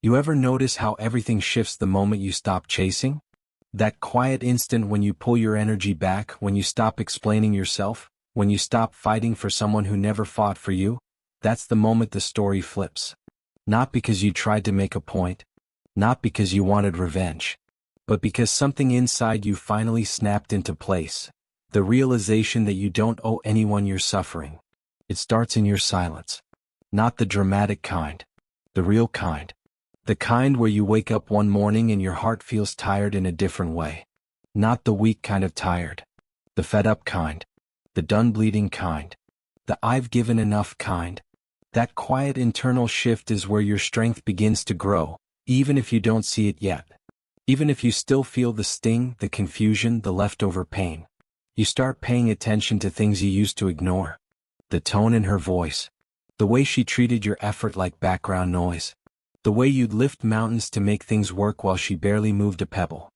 You ever notice how everything shifts the moment you stop chasing? That quiet instant when you pull your energy back, when you stop explaining yourself, when you stop fighting for someone who never fought for you, that's the moment the story flips. Not because you tried to make a point, not because you wanted revenge, but because something inside you finally snapped into place. The realization that you don't owe anyone your suffering. It starts in your silence. Not the dramatic kind. The real kind. The kind where you wake up one morning and your heart feels tired in a different way. Not the weak kind of tired. The fed up kind. The done bleeding kind. The I've given enough kind. That quiet internal shift is where your strength begins to grow, even if you don't see it yet. Even if you still feel the sting, the confusion, the leftover pain. You start paying attention to things you used to ignore. The tone in her voice. The way she treated your effort like background noise. The way you'd lift mountains to make things work while she barely moved a pebble.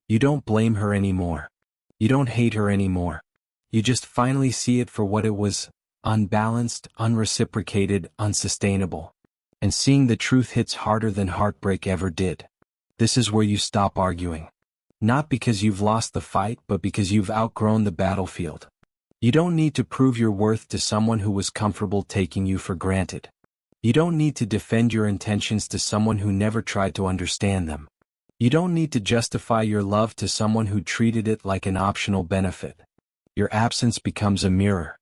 You don't blame her anymore. You don't hate her anymore. You just finally see it for what it was: unbalanced, unreciprocated, unsustainable. And seeing the truth hits harder than heartbreak ever did. This is where you stop arguing. Not because you've lost the fight, but because you've outgrown the battlefield. You don't need to prove your worth to someone who was comfortable taking you for granted. You don't need to defend your intentions to someone who never tried to understand them. You don't need to justify your love to someone who treated it like an optional benefit. Your absence becomes a mirror.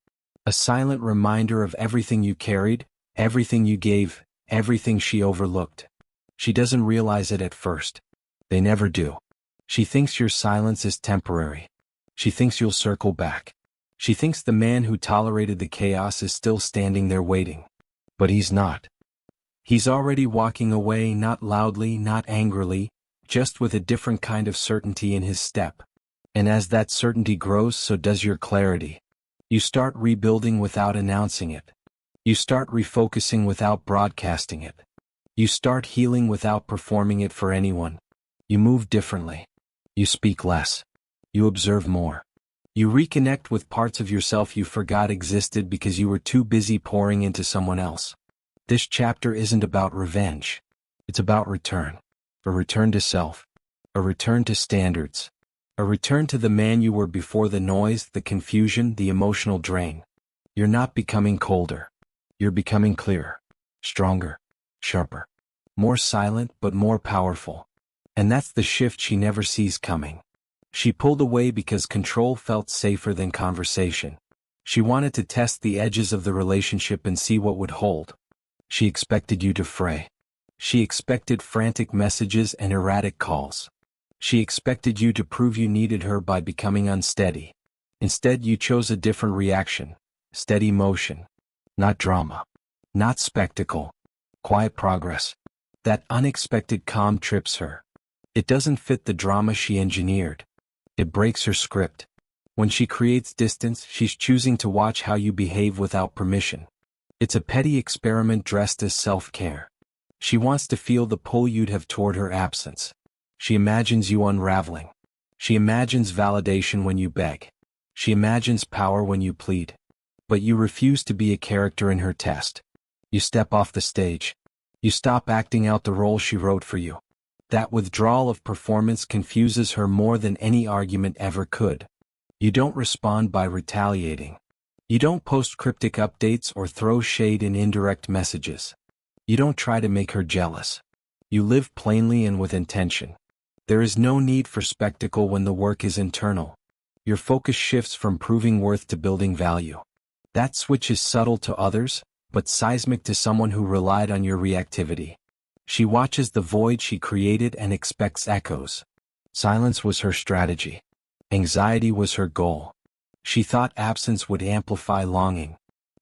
A silent reminder of everything you carried, everything you gave, everything she overlooked. She doesn't realize it at first. They never do. She thinks your silence is temporary. She thinks you'll circle back. She thinks the man who tolerated the chaos is still standing there waiting. But he's not. He's already walking away, not loudly, not angrily, just with a different kind of certainty in his step. And as that certainty grows, so does your clarity. You start rebuilding without announcing it. You start refocusing without broadcasting it. You start healing without performing it for anyone. You move differently. You speak less. You observe more. You reconnect with parts of yourself you forgot existed because you were too busy pouring into someone else. This chapter isn't about revenge. It's about return. A return to self. A return to standards. A return to the man you were before the noise, the confusion, the emotional drain. You're not becoming colder. You're becoming clearer. Stronger. Sharper. More silent, but more powerful. And that's the shift she never sees coming. She pulled away because control felt safer than conversation. She wanted to test the edges of the relationship and see what would hold. She expected you to fray. She expected frantic messages and erratic calls. She expected you to prove you needed her by becoming unsteady. Instead, you chose a different reaction. Steady motion. Not drama. Not spectacle. Quiet progress. That unexpected calm trips her. It doesn't fit the drama she engineered. It breaks her script. When she creates distance, she's choosing to watch how you behave without permission. It's a petty experiment dressed as self-care. She wants to feel the pull you'd have toward her absence. She imagines you unraveling. She imagines validation when you beg. She imagines power when you plead. But you refuse to be a character in her test. You step off the stage. You stop acting out the role she wrote for you. That withdrawal of performance confuses her more than any argument ever could. You don't respond by retaliating. You don't post cryptic updates or throw shade in indirect messages. You don't try to make her jealous. You live plainly and with intention. There is no need for spectacle when the work is internal. Your focus shifts from proving worth to building value. That switch is subtle to others, but seismic to someone who relied on your reactivity. She watches the void she created and expects echoes. Silence was her strategy. Anxiety was her goal. She thought absence would amplify longing.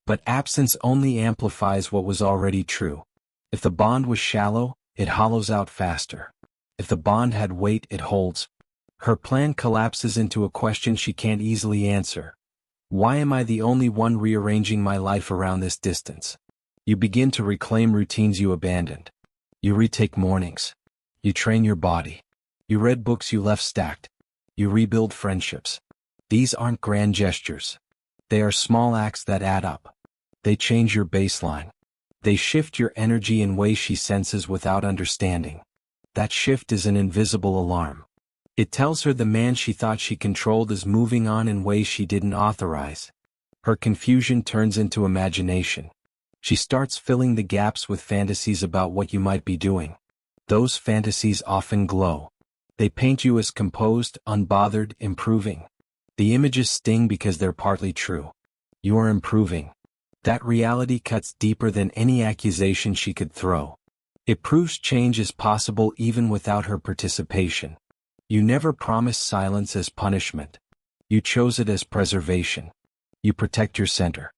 But absence only amplifies what was already true. If the bond was shallow, it hollows out faster. If the bond had weight, it holds. Her plan collapses into a question she can't easily answer. Why am I the only one rearranging my life around this distance? You begin to reclaim routines you abandoned. You retake mornings. You train your body. You read books you left stacked. You rebuild friendships. These aren't grand gestures. They are small acts that add up. They change your baseline. They shift your energy in ways she senses without understanding. That shift is an invisible alarm. It tells her the man she thought she controlled is moving on in ways she didn't authorize. Her confusion turns into imagination. She starts filling the gaps with fantasies about what you might be doing. Those fantasies often glow. They paint you as composed, unbothered, improving. The images sting because they're partly true. You are improving. That reality cuts deeper than any accusation she could throw. It proves change is possible even without her participation. You never promised silence as punishment. You chose it as preservation. You protect your center.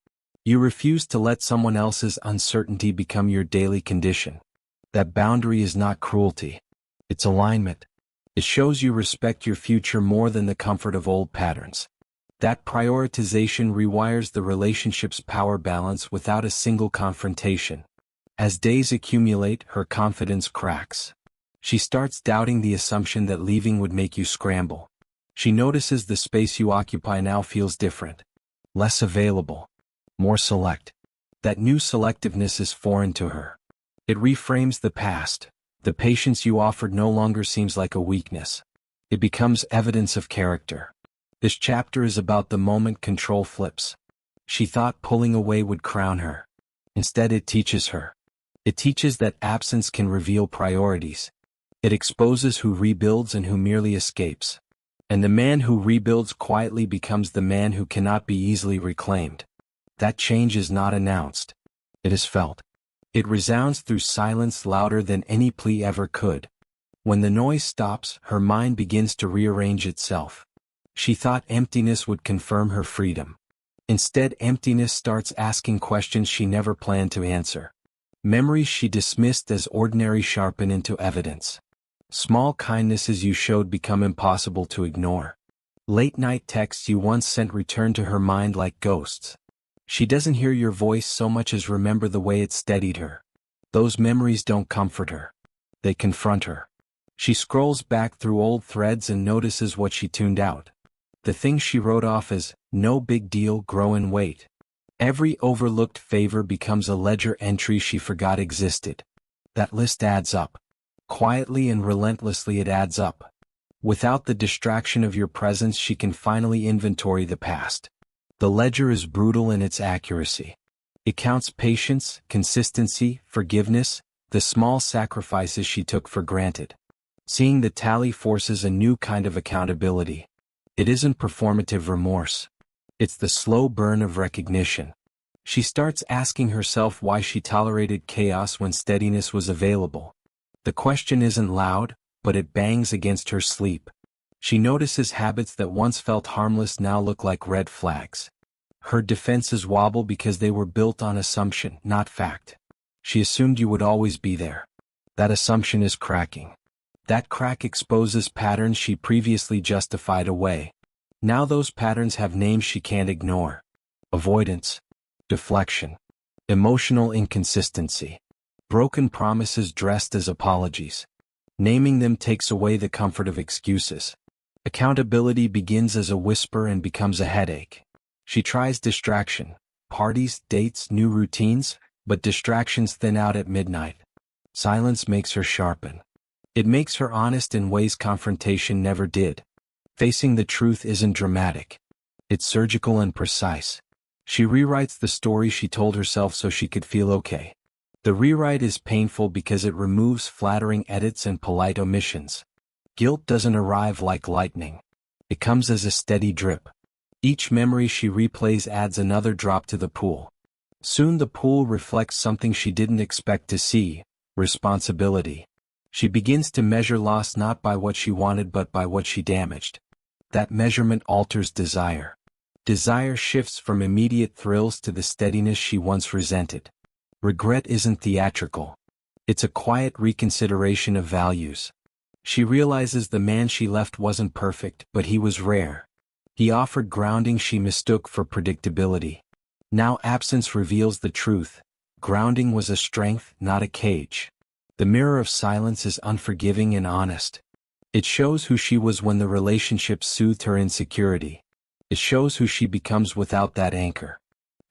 You refuse to let someone else's uncertainty become your daily condition. That boundary is not cruelty. It's alignment. It shows you respect your future more than the comfort of old patterns. That prioritization rewires the relationship's power balance without a single confrontation. As days accumulate, her confidence cracks. She starts doubting the assumption that leaving would make you scramble. She notices the space you occupy now feels different. Less available. More select. That new selectiveness is foreign to her. It reframes the past. The patience you offered no longer seems like a weakness. It becomes evidence of character. This chapter is about the moment control flips. She thought pulling away would crown her. Instead, it teaches her. It teaches that absence can reveal priorities. It exposes who rebuilds and who merely escapes. And the man who rebuilds quietly becomes the man who cannot be easily reclaimed. That change is not announced. It is felt. It resounds through silence louder than any plea ever could. When the noise stops, her mind begins to rearrange itself. She thought emptiness would confirm her freedom. Instead, emptiness starts asking questions she never planned to answer. Memories she dismissed as ordinary sharpen into evidence. Small kindnesses you showed become impossible to ignore. Late-night texts you once sent return to her mind like ghosts. She doesn't hear your voice so much as remember the way it steadied her. Those memories don't comfort her. They confront her. She scrolls back through old threads and notices what she tuned out. The things she wrote off as, no big deal, grow in weight. Every overlooked favor becomes a ledger entry she forgot existed. That list adds up. Quietly and relentlessly it adds up. Without the distraction of your presence, she can finally inventory the past. The ledger is brutal in its accuracy. It counts patience, consistency, forgiveness, the small sacrifices she took for granted. Seeing the tally forces a new kind of accountability. It isn't performative remorse. It's the slow burn of recognition. She starts asking herself why she tolerated chaos when steadiness was available. The question isn't loud, but it bangs against her sleep. She notices habits that once felt harmless now look like red flags. Her defenses wobble because they were built on assumption, not fact. She assumed you would always be there. That assumption is cracking. That crack exposes patterns she previously justified away. Now those patterns have names she can't ignore. Avoidance. Deflection. Emotional inconsistency. Broken promises dressed as apologies. Naming them takes away the comfort of excuses. Accountability begins as a whisper and becomes a headache. She tries distraction, parties, dates, new routines, but distractions thin out at midnight. Silence makes her sharpen. It makes her honest in ways confrontation never did. Facing the truth isn't dramatic. It's surgical and precise. She rewrites the story she told herself so she could feel okay. The rewrite is painful because it removes flattering edits and polite omissions. Guilt doesn't arrive like lightning. It comes as a steady drip. Each memory she replays adds another drop to the pool. Soon the pool reflects something she didn't expect to see: responsibility. She begins to measure loss not by what she wanted but by what she damaged. That measurement alters desire. Desire shifts from immediate thrills to the steadiness she once resented. Regret isn't theatrical. It's a quiet reconsideration of values. She realizes the man she left wasn't perfect, but he was rare. He offered grounding she mistook for predictability. Now absence reveals the truth. Grounding was a strength, not a cage. The mirror of silence is unforgiving and honest. It shows who she was when the relationship soothed her insecurity. It shows who she becomes without that anchor.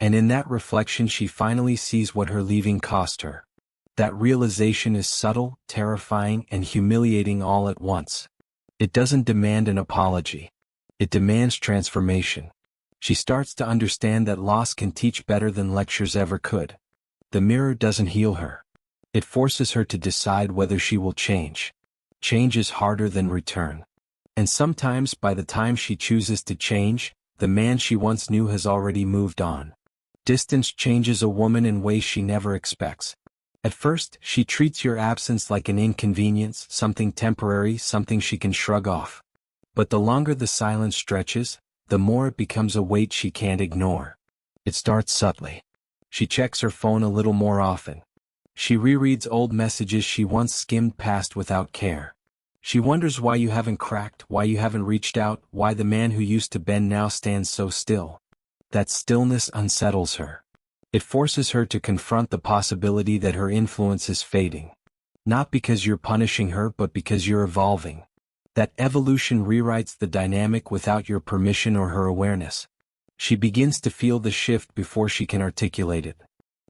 And in that reflection she finally sees what her leaving cost her. That realization is subtle, terrifying, and humiliating all at once. It doesn't demand an apology. It demands transformation. She starts to understand that loss can teach better than lectures ever could. The mirror doesn't heal her. It forces her to decide whether she will change. Change is harder than return. And sometimes by the time she chooses to change, the man she once knew has already moved on. Distance changes a woman in ways she never expects. At first, she treats your absence like an inconvenience, something temporary, something she can shrug off. But the longer the silence stretches, the more it becomes a weight she can't ignore. It starts subtly. She checks her phone a little more often. She rereads old messages she once skimmed past without care. She wonders why you haven't cracked, why you haven't reached out, why the man who used to bend now stands so still. That stillness unsettles her. It forces her to confront the possibility that her influence is fading. Not because you're punishing her, but because you're evolving. That evolution rewrites the dynamic without your permission or her awareness. She begins to feel the shift before she can articulate it.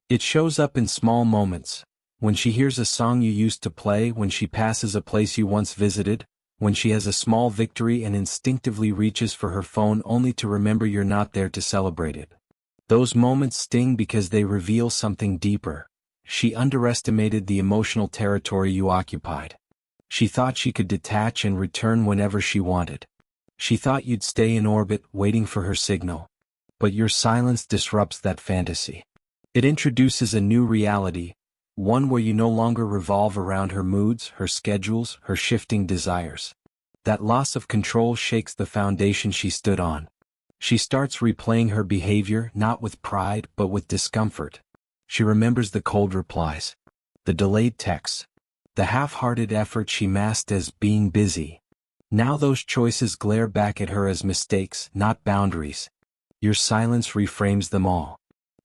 It shows up in small moments. When she hears a song you used to play, when she passes a place you once visited, when she has a small victory and instinctively reaches for her phone only to remember you're not there to celebrate it. Those moments sting because they reveal something deeper. She underestimated the emotional territory you occupied. She thought she could detach and return whenever she wanted. She thought you'd stay in orbit, waiting for her signal. But your silence disrupts that fantasy. It introduces a new reality, one where you no longer revolve around her moods, her schedules, her shifting desires. That loss of control shakes the foundation she stood on. She starts replaying her behavior, not with pride, but with discomfort. She remembers the cold replies, the delayed texts, the half-hearted effort she masked as being busy. Now those choices glare back at her as mistakes, not boundaries. Your silence reframes them all.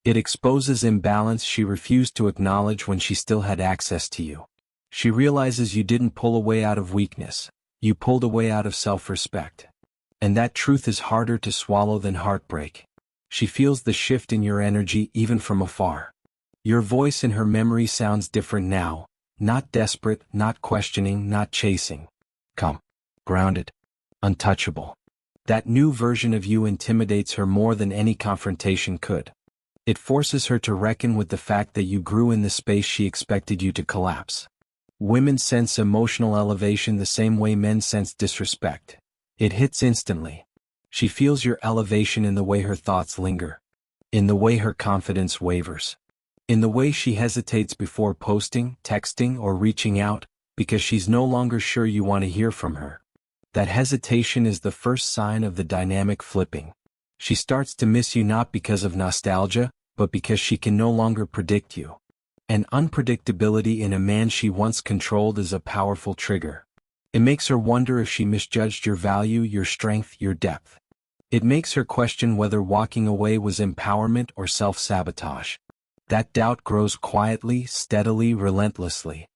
It exposes imbalance she refused to acknowledge when she still had access to you. She realizes you didn't pull away out of weakness. You pulled away out of self-respect. And that truth is harder to swallow than heartbreak. She feels the shift in your energy even from afar. Your voice in her memory sounds different now, not desperate, not questioning, not chasing. Calm, grounded, untouchable. That new version of you intimidates her more than any confrontation could. It forces her to reckon with the fact that you grew in the space she expected you to collapse. Women sense emotional elevation the same way men sense disrespect. It hits instantly. She feels your elevation in the way her thoughts linger, in the way her confidence wavers, in the way she hesitates before posting, texting, or reaching out, because she's no longer sure you want to hear from her. That hesitation is the first sign of the dynamic flipping. She starts to miss you not because of nostalgia, but because she can no longer predict you. And unpredictability in a man she once controlled is a powerful trigger. It makes her wonder if she misjudged your value, your strength, your depth. It makes her question whether walking away was empowerment or self-sabotage. That doubt grows quietly, steadily, relentlessly.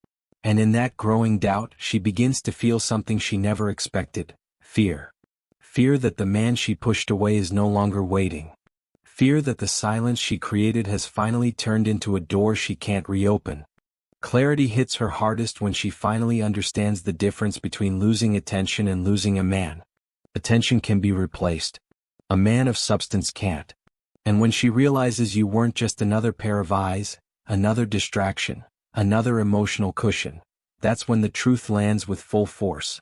And in that growing doubt, she begins to feel something she never expected: fear. Fear that the man she pushed away is no longer waiting. Fear that the silence she created has finally turned into a door she can't reopen. Clarity hits her hardest when she finally understands the difference between losing attention and losing a man. Attention can be replaced. A man of substance can't. And when she realizes you weren't just another pair of eyes, another distraction, another emotional cushion, that's when the truth lands with full force.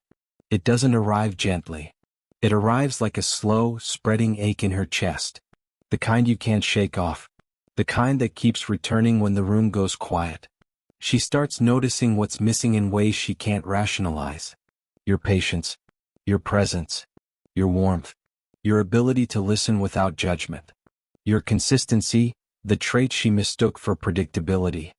It doesn't arrive gently. It arrives like a slow, spreading ache in her chest. The kind you can't shake off. The kind that keeps returning when the room goes quiet. She starts noticing what's missing in ways she can't rationalize. Your patience, your presence, your warmth, your ability to listen without judgment. Your consistency, the trait she mistook for predictability.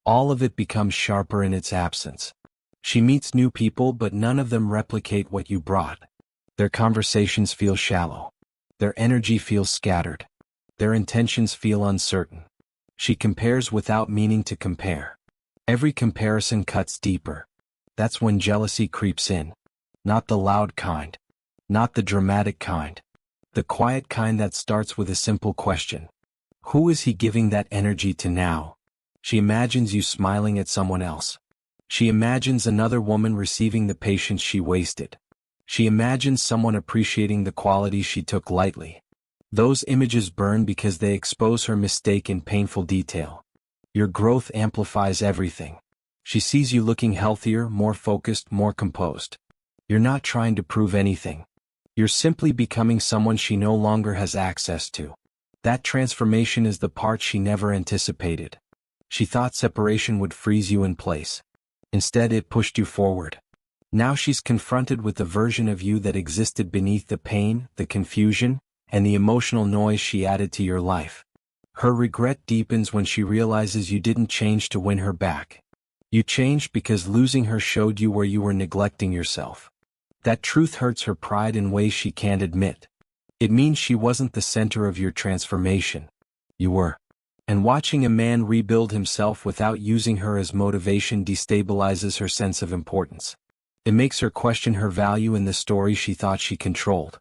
All of it becomes sharper in its absence. She meets new people, but none of them replicate what you brought. Their conversations feel shallow. Their energy feels scattered. Their intentions feel uncertain. She compares without meaning to compare. Every comparison cuts deeper. That's when jealousy creeps in. Not the loud kind. Not the dramatic kind. The quiet kind that starts with a simple question. Who is he giving that energy to now? She imagines you smiling at someone else. She imagines another woman receiving the patience she wasted. She imagines someone appreciating the qualities she took lightly. Those images burn because they expose her mistake in painful detail. Your growth amplifies everything. She sees you looking healthier, more focused, more composed. You're not trying to prove anything. You're simply becoming someone she no longer has access to. That transformation is the part she never anticipated. She thought separation would freeze you in place. Instead, it pushed you forward. Now she's confronted with the version of you that existed beneath the pain, the confusion, and the emotional noise she added to your life. Her regret deepens when she realizes you didn't change to win her back. You changed because losing her showed you where you were neglecting yourself. That truth hurts her pride in ways she can't admit. It means she wasn't the center of your transformation. You were. And watching a man rebuild himself without using her as motivation destabilizes her sense of importance. It makes her question her value in the story she thought she controlled.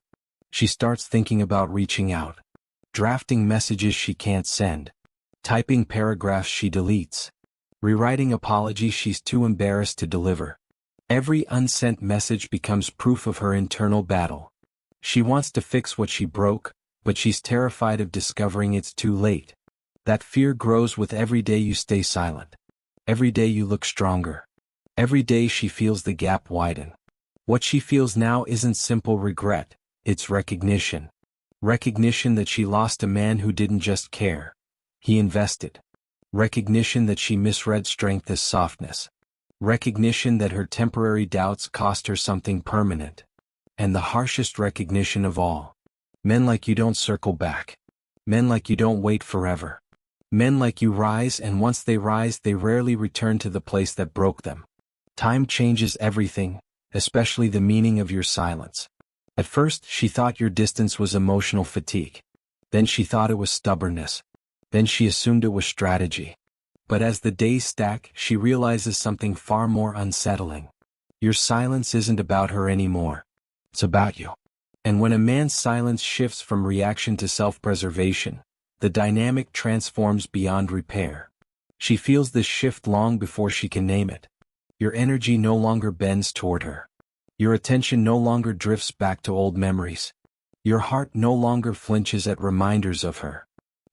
She starts thinking about reaching out, drafting messages she can't send, typing paragraphs she deletes, rewriting apologies she's too embarrassed to deliver. Every unsent message becomes proof of her internal battle. She wants to fix what she broke, but she's terrified of discovering it's too late. That fear grows with every day you stay silent. Every day you look stronger. Every day she feels the gap widen. What she feels now isn't simple regret, it's recognition. Recognition that she lost a man who didn't just care. He invested. Recognition that she misread strength as softness. Recognition that her temporary doubts cost her something permanent. And the harshest recognition of all. Men like you don't circle back. Men like you don't wait forever. Men like you rise, and once they rise, they rarely return to the place that broke them. Time changes everything, especially the meaning of your silence. At first, she thought your distance was emotional fatigue. Then she thought it was stubbornness. Then she assumed it was strategy. But as the days stack, she realizes something far more unsettling. Your silence isn't about her anymore. It's about you. And when a man's silence shifts from reaction to self-preservation, the dynamic transforms beyond repair. She feels this shift long before she can name it. Your energy no longer bends toward her. Your attention no longer drifts back to old memories. Your heart no longer flinches at reminders of her.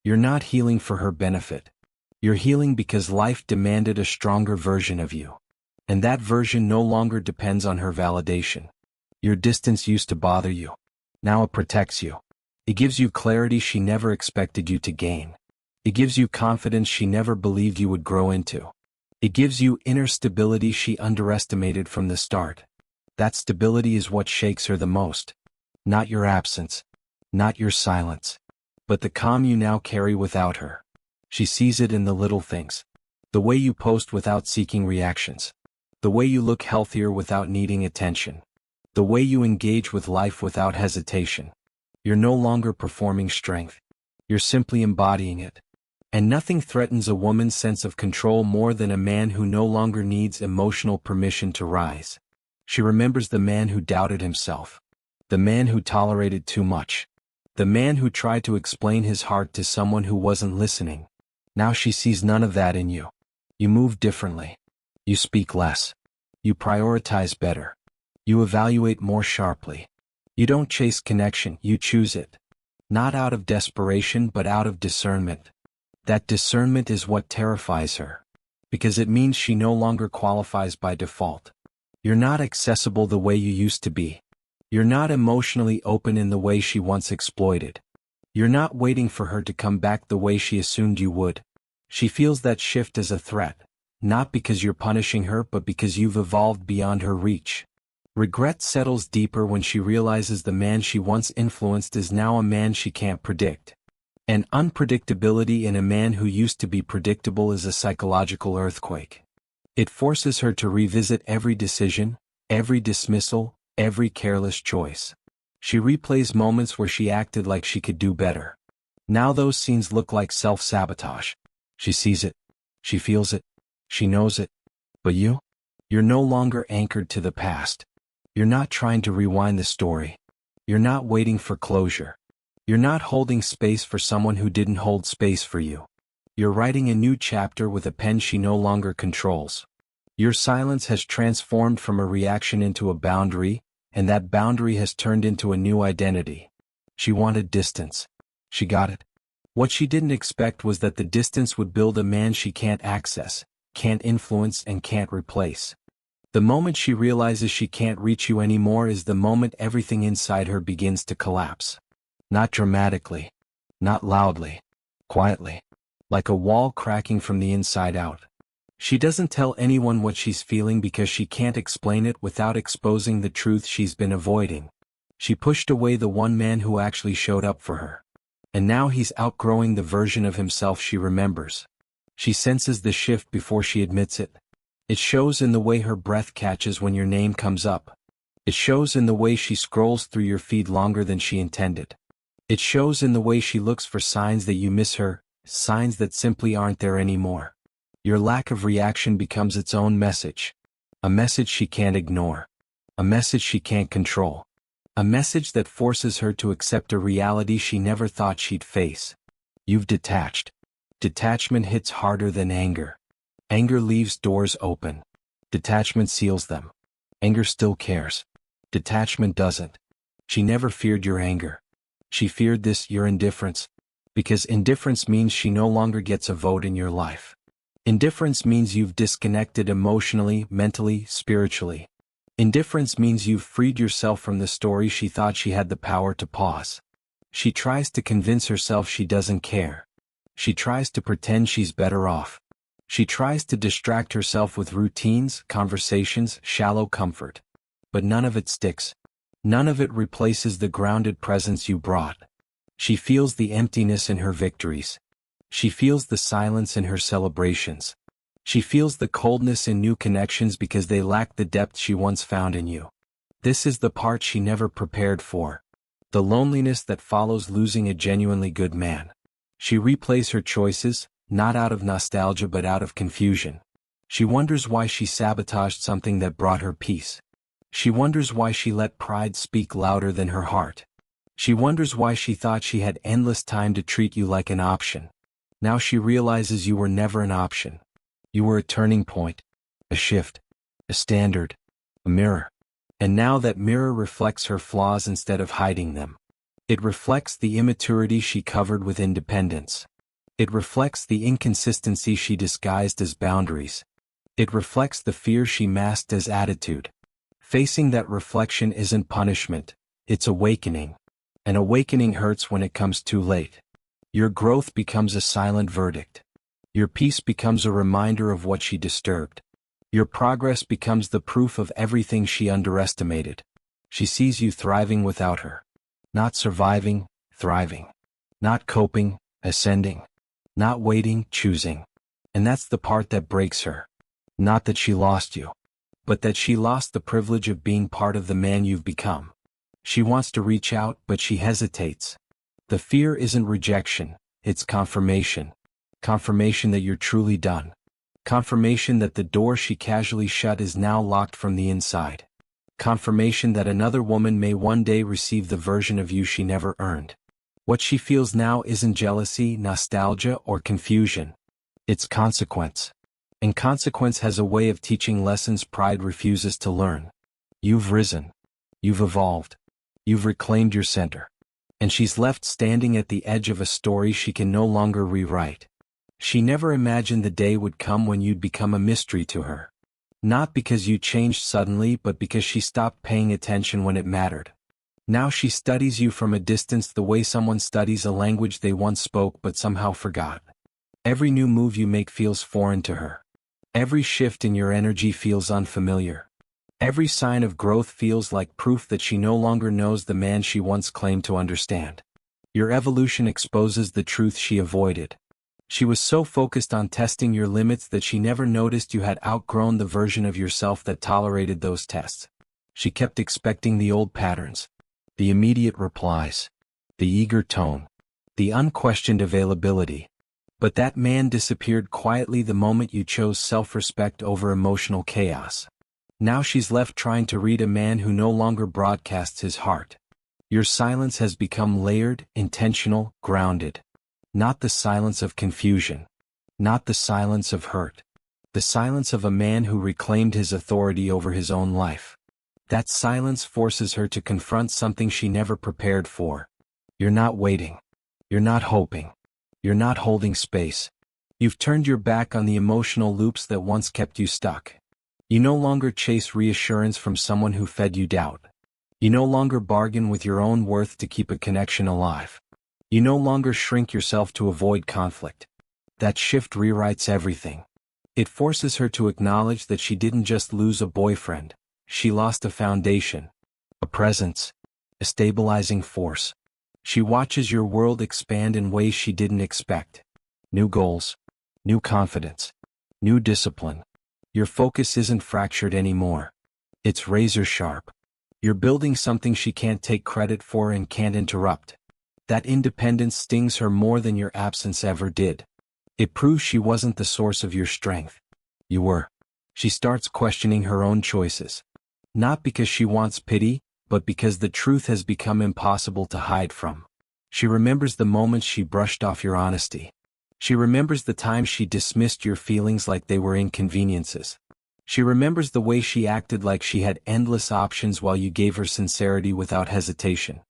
You're not healing for her benefit. You're healing because life demanded a stronger version of you. And that version no longer depends on her validation. Your distance used to bother you. Now it protects you. It gives you clarity she never expected you to gain. It gives you confidence she never believed you would grow into. It gives you inner stability she underestimated from the start. That stability is what shakes her the most. Not your absence. Not your silence. But the calm you now carry without her. She sees it in the little things. The way you post without seeking reactions. The way you look healthier without needing attention. The way you engage with life without hesitation. You're no longer performing strength. You're simply embodying it. And nothing threatens a woman's sense of control more than a man who no longer needs emotional permission to rise. She remembers the man who doubted himself. The man who tolerated too much. The man who tried to explain his heart to someone who wasn't listening. Now she sees none of that in you. You move differently. You speak less. You prioritize better. You evaluate more sharply. You don't chase connection, you choose it. Not out of desperation but out of discernment. That discernment is what terrifies her. Because it means she no longer qualifies by default. You're not accessible the way you used to be. You're not emotionally open in the way she once exploited. You're not waiting for her to come back the way she assumed you would. She feels that shift as a threat, not because you're punishing her but because you've evolved beyond her reach. Regret settles deeper when she realizes the man she once influenced is now a man she can't predict. And unpredictability in a man who used to be predictable is a psychological earthquake. It forces her to revisit every decision, every dismissal, every careless choice. She replays moments where she acted like she could do better. Now those scenes look like self-sabotage. She sees it. She feels it. She knows it. But you? You're no longer anchored to the past. You're not trying to rewind the story. You're not waiting for closure. You're not holding space for someone who didn't hold space for you. You're writing a new chapter with a pen she no longer controls. Your silence has transformed from a reaction into a boundary, and that boundary has turned into a new identity. She wanted distance. She got it. What she didn't expect was that the distance would build a man she can't access, can't influence, and can't replace. The moment she realizes she can't reach you anymore is the moment everything inside her begins to collapse. Not dramatically, not loudly, quietly, like a wall cracking from the inside out. She doesn't tell anyone what she's feeling because she can't explain it without exposing the truth she's been avoiding. She pushed away the one man who actually showed up for her. And now he's outgrowing the version of himself she remembers. She senses the shift before she admits it. It shows in the way her breath catches when your name comes up. It shows in the way she scrolls through your feed longer than she intended. It shows in the way she looks for signs that you miss her, signs that simply aren't there anymore. Your lack of reaction becomes its own message. A message she can't ignore. A message she can't control. A message that forces her to accept a reality she never thought she'd face. You've detached. Detachment hits harder than anger. Anger leaves doors open. Detachment seals them. Anger still cares. Detachment doesn't. She never feared your anger. She feared your indifference. Because indifference means she no longer gets a vote in your life. Indifference means you've disconnected emotionally, mentally, spiritually. Indifference means you've freed yourself from the story she thought she had the power to pause. She tries to convince herself she doesn't care. She tries to pretend she's better off. She tries to distract herself with routines, conversations, shallow comfort. But none of it sticks. None of it replaces the grounded presence you brought. She feels the emptiness in her victories. She feels the silence in her celebrations. She feels the coldness in new connections because they lack the depth she once found in you. This is the part she never prepared for. The loneliness that follows losing a genuinely good man. She replays her choices, not out of nostalgia but out of confusion. She wonders why she sabotaged something that brought her peace. She wonders why she let pride speak louder than her heart. She wonders why she thought she had endless time to treat you like an option. Now she realizes you were never an option. You were a turning point, a shift, a standard, a mirror. And now that mirror reflects her flaws instead of hiding them. It reflects the immaturity she covered with independence. It reflects the inconsistency she disguised as boundaries. It reflects the fear she masked as attitude. Facing that reflection isn't punishment, it's awakening. An awakening hurts when it comes too late. Your growth becomes a silent verdict. Your peace becomes a reminder of what she disturbed. Your progress becomes the proof of everything she underestimated. She sees you thriving without her. Not surviving, thriving. Not coping, ascending. Not waiting, choosing. And that's the part that breaks her. Not that she lost you, but that she lost the privilege of being part of the man you've become. She wants to reach out, but she hesitates. The fear isn't rejection, it's confirmation. Confirmation that you're truly done. Confirmation that the door she casually shut is now locked from the inside. Confirmation that another woman may one day receive the version of you she never earned. What she feels now isn't jealousy, nostalgia, or confusion. It's consequence. And consequence has a way of teaching lessons pride refuses to learn. You've risen. You've evolved. You've reclaimed your center. And she's left standing at the edge of a story she can no longer rewrite. She never imagined the day would come when you'd become a mystery to her. Not because you changed suddenly, but because she stopped paying attention when it mattered. Now she studies you from a distance the way someone studies a language they once spoke but somehow forgot. Every new move you make feels foreign to her. Every shift in your energy feels unfamiliar. Every sign of growth feels like proof that she no longer knows the man she once claimed to understand. Your evolution exposes the truth she avoided. She was so focused on testing your limits that she never noticed you had outgrown the version of yourself that tolerated those tests. She kept expecting the old patterns, the immediate replies, the eager tone, the unquestioned availability. But that man disappeared quietly the moment you chose self-respect over emotional chaos. Now she's left trying to read a man who no longer broadcasts his heart. Your silence has become layered, intentional, grounded. Not the silence of confusion. Not the silence of hurt. The silence of a man who reclaimed his authority over his own life. That silence forces her to confront something she never prepared for. You're not waiting. You're not hoping. You're not holding space. You've turned your back on the emotional loops that once kept you stuck. You no longer chase reassurance from someone who fed you doubt. You no longer bargain with your own worth to keep a connection alive. You no longer shrink yourself to avoid conflict. That shift rewrites everything. It forces her to acknowledge that she didn't just lose a boyfriend, she lost a foundation, a presence, a stabilizing force. She watches your world expand in ways she didn't expect. New goals, new confidence, new discipline. Your focus isn't fractured anymore. It's razor sharp. You're building something she can't take credit for and can't interrupt. That independence stings her more than your absence ever did. It proves she wasn't the source of your strength. You were. She starts questioning her own choices. Not because she wants pity, but because the truth has become impossible to hide from. She remembers the moments she brushed off your honesty. She remembers the times she dismissed your feelings like they were inconveniences. She remembers the way she acted like she had endless options while you gave her sincerity without hesitation.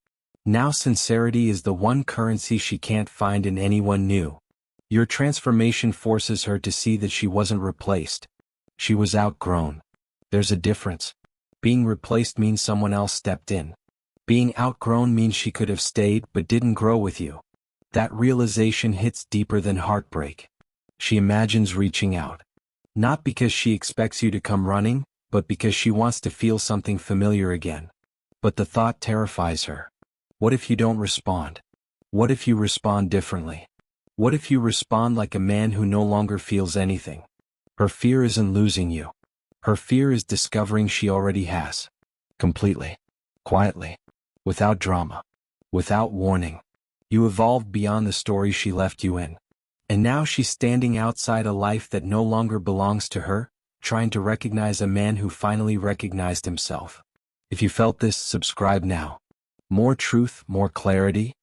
Now sincerity is the one currency she can't find in anyone new. Your transformation forces her to see that she wasn't replaced. She was outgrown. There's a difference. Being replaced means someone else stepped in. Being outgrown means she could have stayed but didn't grow with you. That realization hits deeper than heartbreak. She imagines reaching out. Not because she expects you to come running, but because she wants to feel something familiar again. But the thought terrifies her. What if you don't respond? What if you respond differently? What if you respond like a man who no longer feels anything? Her fear isn't losing you. Her fear is discovering she already has. Completely. Quietly. Without drama. Without warning. You evolved beyond the story she left you in. And now she's standing outside a life that no longer belongs to her, trying to recognize a man who finally recognized himself. If you felt this, subscribe now. More truth, more clarity,